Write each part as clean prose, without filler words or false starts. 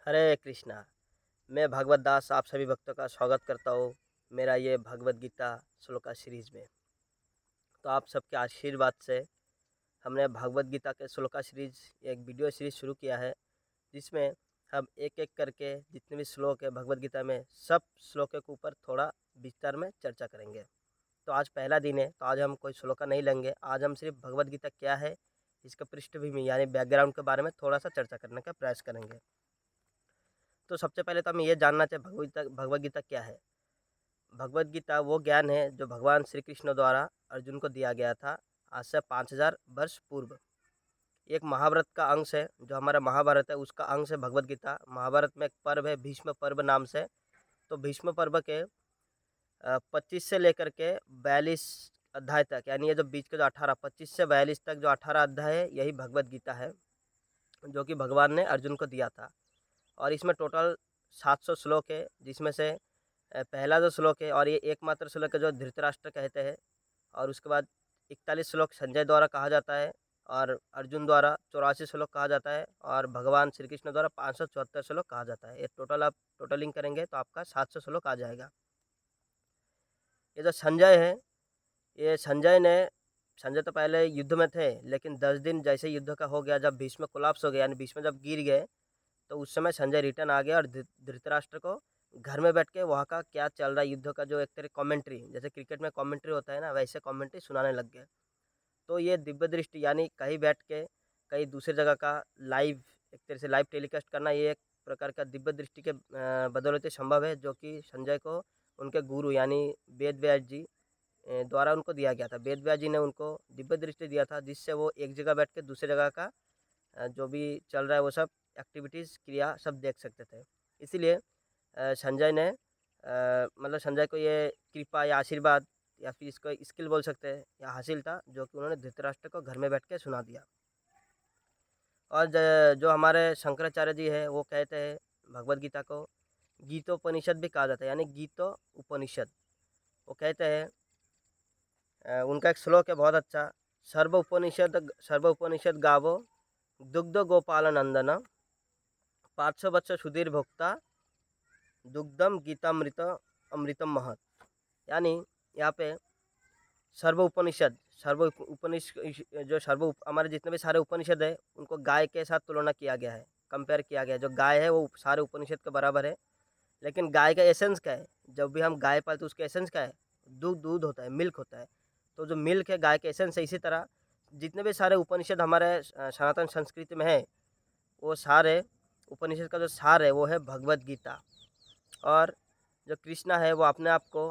हरे कृष्णा। मैं भागवत दास आप सभी भक्तों का स्वागत करता हूँ मेरा ये भगवत गीता श्लोका सीरीज में। तो आप सबके आशीर्वाद से हमने भगवत गीता के श्लोका सीरीज एक वीडियो सीरीज शुरू किया है, जिसमें हम एक एक करके जितने भी श्लोक है भगवत गीता में सब श्लोकों के ऊपर थोड़ा विस्तार में चर्चा करेंगे। तो आज पहला दिन है, तो आज हम कोई श्लोका नहीं लेंगे। आज हम सिर्फ भगवत गीता क्या है इसका पृष्ठभूमि यानी बैकग्राउंड के बारे में थोड़ा सा चर्चा करने का प्रयास करेंगे। तो सबसे पहले तो हमें ये जानना चाहिए भगवत गीता क्या है। भगवत गीता वो ज्ञान है जो भगवान श्री कृष्ण द्वारा अर्जुन को दिया गया था आज से 5000 वर्ष पूर्व। एक महाभारत का अंश है, जो हमारा महाभारत है उसका अंश है भगवत गीता। महाभारत में एक पर्व है भीष्म पर्व नाम से। तो भीष्म पर्व के 25 से लेकर के 42 अध्याय तक, यानी ये जो बीच के जो 25 से 42 तक जो 18 अध्याय है, यही भगवत गीता है जो कि भगवान ने अर्जुन को दिया था। और इसमें टोटल 700 श्लोक है, जिसमें से पहला जो श्लोक है और ये एकमात्र श्लोक है जो धृतराष्ट्र कहते हैं, और उसके बाद 41 श्लोक संजय द्वारा कहा जाता है, और अर्जुन द्वारा 84 श्लोक कहा जाता है, और भगवान श्री कृष्ण द्वारा 574 श्लोक कहा जाता है। ये टोटल आप टोटलिंग करेंगे तो आपका 700 श्लोक आ जाएगा। ये जो संजय है, ये संजय तो पहले युद्ध में थे, लेकिन 10 दिन जैसे युद्ध का हो गया, जब भीष्म कोलैप्स हो गया यानी भीष्म जब गिर गए, तो उस समय संजय रिटर्न आ गया और धृतराष्ट्र को घर में बैठ के वहाँ का क्या चल रहा है युद्ध का जो एक तरह कमेंट्री, जैसे क्रिकेट में कमेंट्री होता है ना, वैसे कमेंट्री सुनाने लग गए। तो ये दिव्य दृष्टि यानी कहीं बैठ के कहीं दूसरी जगह का लाइव, एक तरह से लाइव टेलीकास्ट करना, ये एक प्रकार का दिव्य दृष्टि के बदौलत संभव है, जो कि संजय को उनके गुरु यानी वेद व्यास जी द्वारा उनको दिया गया था। वेद व्यास जी ने उनको दिव्य दृष्टि दिया था, जिससे वो एक जगह बैठ के दूसरी जगह का जो भी चल रहा है वो सब एक्टिविटीज़ क्रिया सब देख सकते थे। इसीलिए संजय ने मतलब संजय को ये कृपा या आशीर्वाद या फिर इसको स्किल बोल सकते हैं या हासिल था, जो कि उन्होंने धृतराष्ट्र को घर में बैठ के सुना दिया। और जो हमारे शंकराचार्य जी है वो कहते हैं भगवत गीता को गीतोपनिषद भी कहा जाता है, यानी गीतो उपनिषद। वो कहते हैं उनका एक श्लोक है बहुत अच्छा, सर्व उपनिषद गावो दुग्ध गोपाल नंदन पार्श्व वत्स सुधीर भोक्ता दुग्धम गीतामृत अमृतम महत। यानी यहाँ पे सर्व उपनिषद हमारे जितने भी सारे उपनिषद है उनको गाय के साथ तुलना किया गया है, कंपेयर किया गया है। जो गाय है वो सारे उपनिषद के बराबर है, लेकिन गाय का एसेंस क्या है? जब भी हम गाय पालते उसका एसेंस क्या है? दूध होता है, मिल्क होता है। तो जो मिल्क है गाय के एसेंस है, इसी तरह जितने भी सारे उपनिषद हमारे सनातन संस्कृति में है, वो सारे उपनिषद का जो सार है वो है भगवत गीता। और जो कृष्णा है वो अपने आप को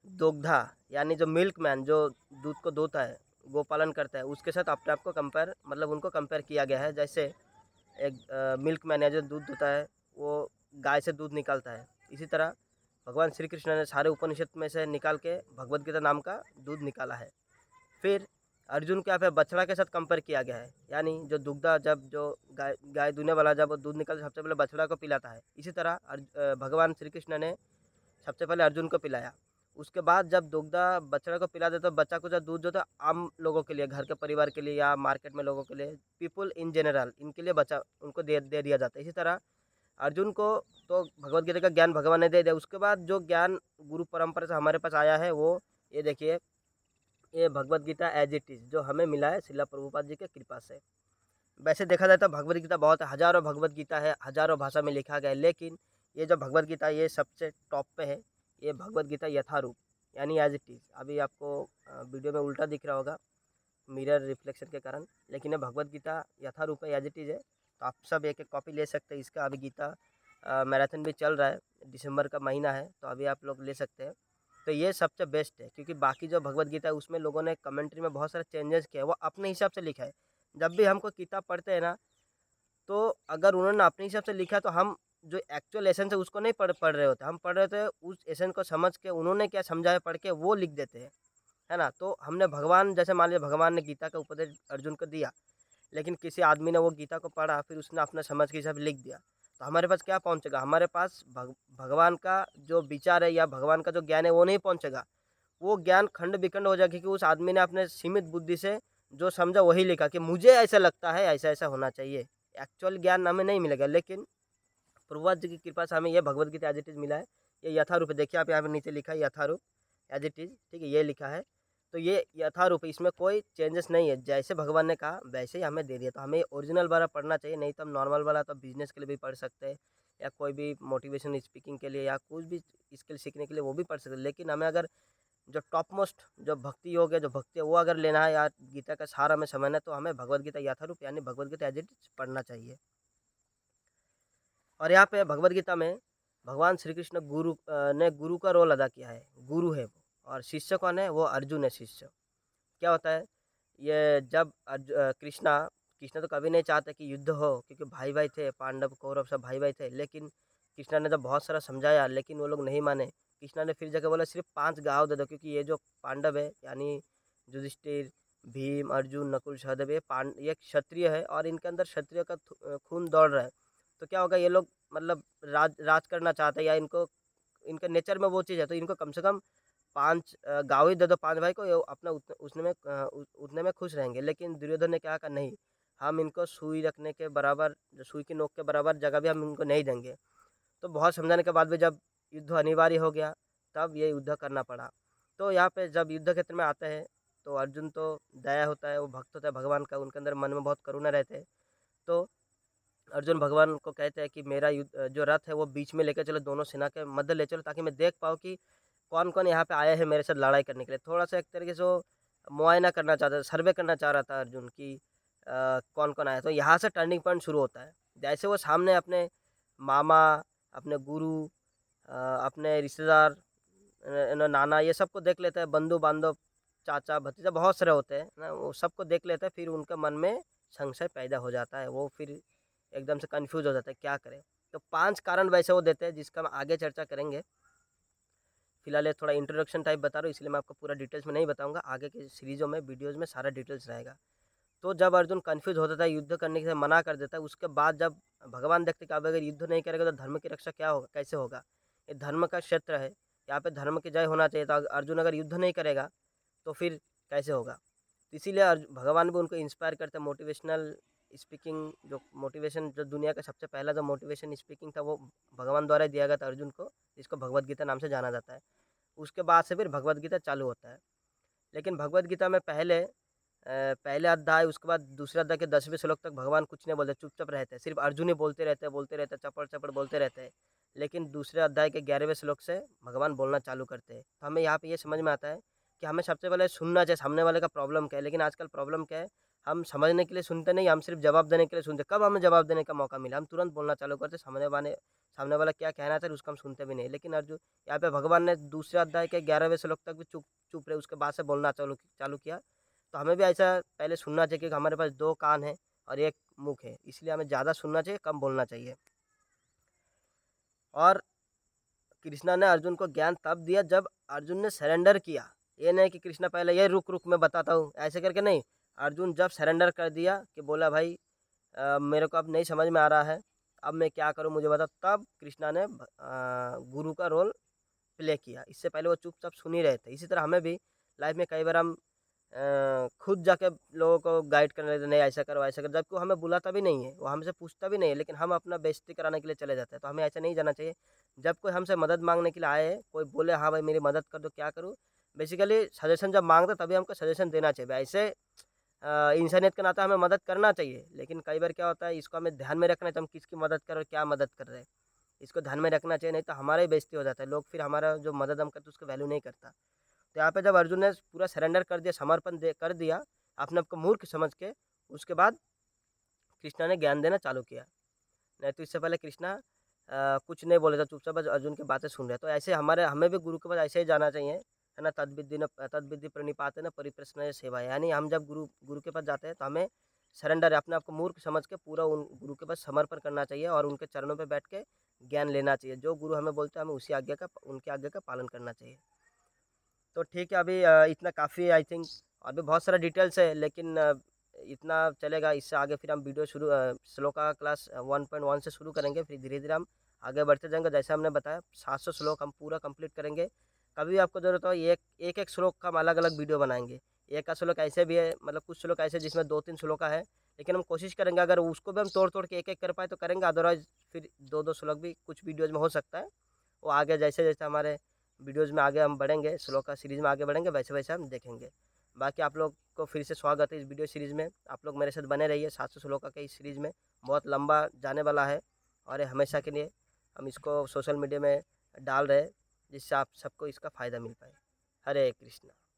दोग्धा यानी जो मिल्कमैन जो दूध को दोता है, गोपालन करता है, उसके साथ अपने आप को कंपेयर मतलब उनको कंपेयर किया गया है। जैसे एक मिल्कमैन है जो दूध दोता है, वो गाय से दूध निकालता है, इसी तरह भगवान श्री कृष्ण ने सारे उपनिषद में से निकाल के भगवत गीता नाम का दूध निकाला है। फिर अर्जुन को यहाँ पे बछड़ा के साथ कंपेयर किया गया है, यानी जो दुग्धा जब जो गाय दूने वाला जब वो दूध निकाल सबसे पहले बछड़ा को पिलाता है, इसी तरह भगवान श्री कृष्ण ने सबसे पहले अर्जुन को पिलाया। उसके बाद जब दुग्धा बछड़ा को पिला देता तो बच्चा को जो दूध जो था आम लोगों के लिए, घर के परिवार के लिए या मार्केट में लोगों के लिए, पीपल इन जनरल, इनके लिए बच्चा उनको दे दिया जाता है। इसी तरह अर्जुन को तो भगवत गीता का ज्ञान भगवान ने दे दिया। उसके बाद जो ज्ञान गुरु परंपरा से हमारे पास आया है वो ये देखिए, ये Bhagavad Gita as it is जो हमें मिला है श्रीला प्रभुपाद जी के कृपा से। वैसे देखा जाए तो भगवत गीता बहुत है, हज़ारों भगवत गीता है, हज़ारों भाषा में लिखा गया है, लेकिन ये जो भगवत गीता ये सबसे टॉप पे है। ये भगवत गीता यथारूप यानी एज इट इज़। अभी आपको वीडियो में उल्टा दिख रहा होगा मिरर रिफ्लेक्शन के कारण, लेकिन ये भगवत गीता यथारूप है, एज इट इज़ है। तो आप सब एक एक कॉपी ले सकते हैं इसका। अभी गीता मैराथन भी चल रहा है, दिसंबर का महीना है, तो अभी आप लोग ले सकते हैं। तो ये सबसे बेस्ट है, क्योंकि बाकी जो भगवत गीता है उसमें लोगों ने कमेंट्री में बहुत सारे चेंजेस किए हैं, वो अपने हिसाब से लिखा है। जब भी हमको किताब पढ़ते हैं ना, तो अगर उन्होंने अपने हिसाब से लिखा तो हम जो एक्चुअल एसेंस है उसको नहीं पढ़ रहे होते, हम पढ़ रहे होते उस एसेंस को समझ के उन्होंने क्या समझाया पढ़ के वो लिख देते हैं, है ना। तो हमने भगवान जैसे मान लिया भगवान ने गीता का उपदेश अर्जुन को दिया, लेकिन किसी आदमी ने वो गीता को पढ़ा फिर उसने अपना समझ के हिसाब से लिख दिया, तो हमारे पास क्या पहुंचेगा? हमारे पास भगवान का जो विचार है या भगवान का जो ज्ञान है वो नहीं पहुंचेगा। वो ज्ञान खंड विखंड हो जाएगा, क्योंकि उस आदमी ने अपने सीमित बुद्धि से जो समझा वही लिखा कि मुझे ऐसा लगता है, ऐसा ऐसा होना चाहिए। एक्चुअल ज्ञान हमें नहीं मिलेगा, लेकिन प्रभुपाद जी की कृपा से हमें ये Bhagavad Gita as it is मिला है। ये यथारूप है, देखिए आप यहाँ पे नीचे लिखा है यथारूप एज इट इज़, ठीक है, ये लिखा है। तो ये यथारूप है, इसमें कोई चेंजेस नहीं है, जैसे भगवान ने कहा वैसे ही हमें दे दिया। तो हमें ओरिजिनल वाला पढ़ना चाहिए, नहीं तो हम नॉर्मल वाला तो बिजनेस के लिए भी पढ़ सकते हैं, या कोई भी मोटिवेशन स्पीकिंग के लिए, या कुछ भी स्किल सीखने के लिए वो भी पढ़ सकते हैं। लेकिन हमें अगर जो टॉप मोस्ट जो भक्ति योग है, जो भक्ति है, वो अगर लेना है, या गीता का सार हमें समझना है, तो हमें भगवद गीता यथारूप यानी Bhagavad Gita as it is पढ़ना चाहिए। और यहाँ पे भगवद गीता में भगवान श्री कृष्ण ने गुरु का रोल अदा किया है, गुरु है वो, और शिष्य कौन है, वो अर्जुन है शिष्य। क्या होता है, ये जब कृष्णा कृष्ण तो कभी नहीं चाहते कि युद्ध हो, क्योंकि भाई भाई थे, पांडव कौरव सब भाई भाई थे। लेकिन कृष्णा ने जब बहुत सारा समझाया, लेकिन वो लोग नहीं माने। कृष्णा ने फिर जाकर बोला सिर्फ 5 गाँव दे दो, क्योंकि ये जो पांडव है यानी युधिष्ठिर, भीम, अर्जुन, नकुल, सहदेव, ये क्षत्रिय है, और इनके अंदर क्षत्रिय का खून दौड़ रहा है। तो क्या होगा, ये लोग मतलब राज राज करना चाहते हैं, या इनको इनके नेचर में वो चीज़ है, तो इनको कम से कम 5 गाँव ही दे दो 5 भाई को, ये अपना उतने में खुश रहेंगे। लेकिन दुर्योधन ने क्या कहा, नहीं, हम इनको सुई रखने के बराबर, जो सुई की नोक के बराबर जगह भी हम इनको नहीं देंगे। तो बहुत समझाने के बाद भी जब युद्ध अनिवार्य हो गया, तब ये युद्ध करना पड़ा। तो यहाँ पे जब युद्ध क्षेत्र में आते हैं, तो अर्जुन तो दया होता है, वो भक्त होता है भगवान का, उनके अंदर मन में बहुत करुणा रहते हैं। तो अर्जुन भगवान को कहते हैं कि मेरा जो रथ है वो बीच में लेके चलो, दोनों सेना के मध्य ले चलो, ताकि मैं देख पाऊँ कि कौन-कौन यहाँ पे आया है मेरे साथ लड़ाई करने के लिए। थोड़ा-सा एक तरीके से वो मुआयना करना चाहता था, सर्वे करना चाह रहा था अर्जुन कि कौन-कौन आया है। तो यहाँ से टर्निंग पॉइंट शुरू होता है। जैसे वो सामने अपने मामा, अपने गुरु, अपने रिश्तेदार, नाना, ये सबको देख लेता है, बंधु-बांधव, चाचा, भतीजा बहुत सारे होते हैं ना, वो सबको देख लेता है। फिर उनके मन में संशय पैदा हो जाता है, वो फिर एकदम से कन्फ्यूज़ हो जाता है, क्या करें? तो 5 कारण वैसे वो देते हैं, जिसका हम आगे चर्चा करेंगे। फिलहाल ये थोड़ा इंट्रोडक्शन टाइप बता रहा हूँ, इसलिए मैं आपको पूरा डिटेल्स में नहीं बताऊँगा। आगे की सीरीज़ों में, वीडियोज़ में सारा डिटेल्स रहेगा। तो जब अर्जुन कन्फ्यूज़ होता था, युद्ध करने से मना कर देता है, उसके बाद जब भगवान देखते कि अब अगर युद्ध नहीं करेगा तो धर्म की रक्षा क्या होगा, कैसे होगा? ये धर्म का क्षेत्र है, यहाँ पे धर्म की जय होना चाहिए। तो अर्जुन अगर युद्ध नहीं करेगा, तो फिर कैसे होगा? तो इसीलिए भगवान भी उनको इंस्पायर करते हैं। मोटिवेशनल स्पीकिंग, जो मोटिवेशन, जो दुनिया का सबसे पहला जो मोटिवेशन स्पीकिंग था, वो भगवान द्वारा ही दिया गया था अर्जुन को, जिसको भगवद गीता नाम से जाना जाता है। उसके बाद से फिर भगवद गीता चालू होता है। लेकिन भगवद गीता में पहले अध्याय, उसके बाद दूसरे अध्याय के 10वें श्लोक तक भगवान कुछ नहीं बोलते, चुपचाप रहते हैं। सिर्फ अर्जुन ही बोलते रहते हैं, चपड़-चपड़ बोलते रहते हैं। लेकिन दूसरे अध्याय के 11वें श्लोक से भगवान बोलना चालू करते हैं। तो हमें यहाँ पे ये समझ में आता है कि हमें सबसे पहले सुनना चाहिए सामने वाले का प्रॉब्लम क्या है। लेकिन आजकल प्रॉब्लम क्या है, हम समझने के लिए सुनते नहीं, हम सिर्फ जवाब देने के लिए सुनते। कब हमें जवाब देने का मौका मिला, हम तुरंत बोलना चालू करते, सामने वाला क्या कहना चाह रहा है उसको हम सुनते भी नहीं। लेकिन अर्जुन, यहाँ पे भगवान ने दूसरे अध्याय के 11वें श्लोक तक भी चुप चुप रहे, उसके बाद से बोलना चालू चालू किया। तो हमें भी ऐसा पहले सुनना चाहिए, क्योंकि हमारे पास 2 कान हैं और 1 मुँह है, इसलिए हमें ज़्यादा सुनना चाहिए, कम बोलना चाहिए। और कृष्णा ने अर्जुन को ज्ञान तब दिया जब अर्जुन ने सरेंडर किया। ये नहीं कि कृष्णा पहले ये रुक मैं बताता हूँ, ऐसे करके नहीं। अर्जुन जब सरेंडर कर दिया कि बोला भाई मेरे को अब नहीं समझ में आ रहा है, अब मैं क्या करूँ मुझे बता, तब कृष्णा ने गुरु का रोल प्ले किया। इससे पहले वो चुपचाप सुन ही रहे थे। इसी तरह हमें भी लाइफ में कई बार हम खुद जाके लोगों को गाइड करने लगते, नहीं ऐसा करो ऐसा करो, जबकि वो हमें बुलाता भी नहीं है, वो हमसे पूछता भी नहीं है, लेकिन हम अपना बेइज्जती कराने के लिए चले जाते हैं। तो हमें ऐसा नहीं जाना चाहिए। जब कोई हमसे मदद मांगने के लिए आए, कोई बोले हाँ भाई मेरी मदद कर दो, क्या करूँ, बेसिकली सजेशन जब मांगते तभी हमको सजेशन देना चाहिए। ऐसे इंसानियत के नाते हमें मदद करना चाहिए। लेकिन कई बार क्या होता है, इसको हमें ध्यान में रखना चाहिए, हम किसकी मदद कर रहे हैं, क्या मदद कर रहे हैं, इसको ध्यान में रखना चाहिए। नहीं तो हमारा ही बेइज्जती हो जाता है, लोग फिर हमारा जो मदद हम करते हैं उसको वैल्यू नहीं करता। तो यहाँ पे जब अर्जुन ने पूरा सरेंडर कर दिया, समर्पण कर दिया अपने आप को मूर्ख समझ के, उसके बाद कृष्णा ने ज्ञान देना चालू किया। नहीं तो इससे पहले कृष्णा कुछ नहीं बोले थे, चुपचाप बस अर्जुन की बातें सुन रहे। तो ऐसे हमें भी गुरु के पास ऐसे ही जाना चाहिए, है ना। तद्विद्धि प्रणिपातेन परिप्रश्नय सेवा, यानी हम जब गुरु गुरु के पास जाते हैं तो हमें सरेंडर, अपने आप को मूर्ख समझ के पूरा उन गुरु के पास समर्पण करना चाहिए, और उनके चरणों पे बैठ के ज्ञान लेना चाहिए। जो गुरु हमें बोलते हैं हमें उनकी आज्ञा का पालन करना चाहिए। तो ठीक है, अभी इतना काफ़ी है आई थिंक। अभी बहुत सारा डिटेल्स है, लेकिन इतना चलेगा। इससे आगे फिर हम वीडियो श्लोक का क्लास 1.1 से शुरू करेंगे, फिर धीरे-धीरे हम आगे बढ़ते जाएँगे। जैसे हमने बताया 700 श्लोक हम पूरा कंप्लीट करेंगे। कभी भी आपको ज़रूरत हो, एक-एक श्लोक का हम अलग-अलग वीडियो बनाएँगे। एक का श्लोक ऐसे भी है, मतलब कुछ श्लोक ऐसे जिसमें 2-3 श्लोक का है, लेकिन हम कोशिश करेंगे, अगर उसको भी हम तोड़-तोड़ के एक-एक कर पाए तो करेंगे, अदरवाइज़ फिर 2-2 श्लोक भी कुछ वीडियोज़ में हो सकता है। वो आगे जैसे-जैसे हमारे वीडियोज़ में आगे हम बढ़ेंगे, श्लोका सीरीज़ में आगे बढ़ेंगे, वैसे-वैसे हम देखेंगे। बाकी आप लोग को फिर से स्वागत है इस वीडियो सीरीज़ में। आप लोग मेरे साथ बने रहिए 700 श्लोका के इस सीरीज़ में। बहुत लंबा जाने वाला है और ये हमेशा के लिए हम इसको सोशल मीडिया में डाल रहे हैं, जिससे आप सबको इसका फ़ायदा मिल पाए। हरे कृष्णा।